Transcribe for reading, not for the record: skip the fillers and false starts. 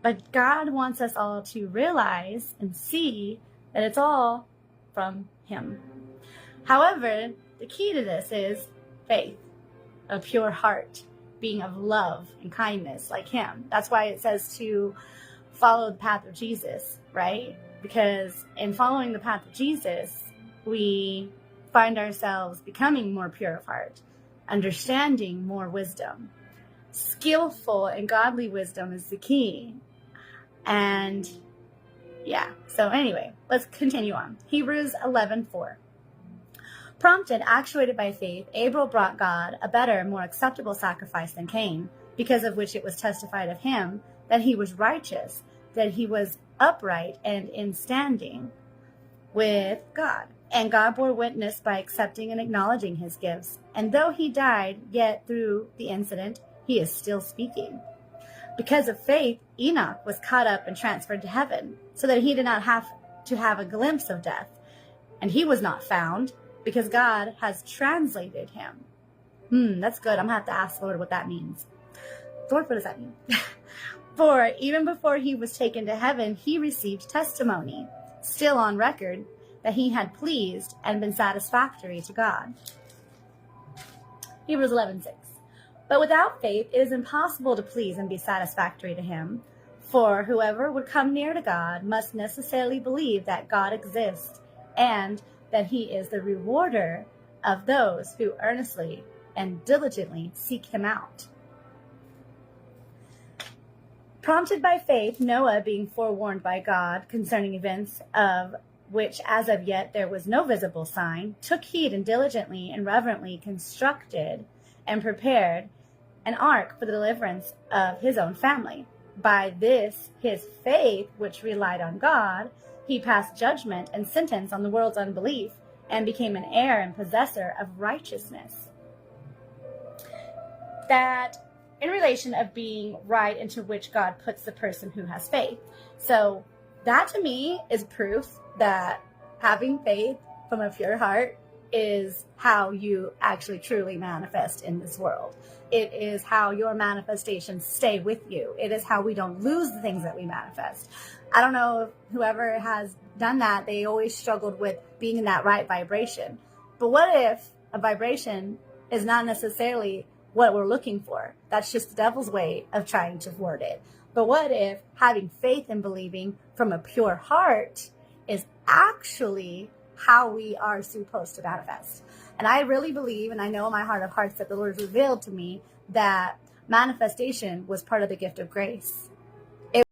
But God wants us all to realize and see that it's all from him. However, the key to this is faith, a pure heart, being of love and kindness like him. That's why it says to follow the path of Jesus, right? Because in following the path of Jesus, we find ourselves becoming more pure of heart, understanding more wisdom. Skillful and godly wisdom is the key. And yeah, so anyway, let's continue on. Hebrews 11:4. Prompted, actuated by faith, Abel brought God a better, more acceptable sacrifice than Cain, because of which it was testified of him that he was righteous, that he was upright and in standing with God. And God bore witness by accepting and acknowledging his gifts. And though he died, yet through the incident, he is still speaking. Because of faith, Enoch was caught up and transferred to heaven, so that he did not have to have a glimpse of death. And he was not found, because God has translated him. That's good. I'm going to have to ask the Lord what that means. Lord, what does that mean? For even before he was taken to heaven, he received testimony, still on record, that he had pleased and been satisfactory to God. Hebrews 11:6. But without faith, it is impossible to please and be satisfactory to him. For whoever would come near to God must necessarily believe that God exists and that he is the rewarder of those who earnestly and diligently seek him out. Prompted by faith, Noah, being forewarned by God concerning events of which as of yet there was no visible sign, took heed and diligently and reverently constructed and prepared an ark for the deliverance of his own family. By this, his faith, which relied on God, he passed judgment and sentence on the world's unbelief and became an heir and possessor of righteousness. That in relation of being right into which God puts the person who has faith. So that to me is proof that having faith from a pure heart is how you actually truly manifest in this world. It is how your manifestations stay with you. It is how we don't lose the things that we manifest. I don't know if whoever has done that, they always struggled with being in that right vibration. But what if a vibration is not necessarily what we're looking for? That's just the devil's way of trying to word it. But what if having faith and believing from a pure heart is actually how we are supposed to manifest? And I really believe, and I know in my heart of hearts that the Lord revealed to me that manifestation was part of the gift of grace.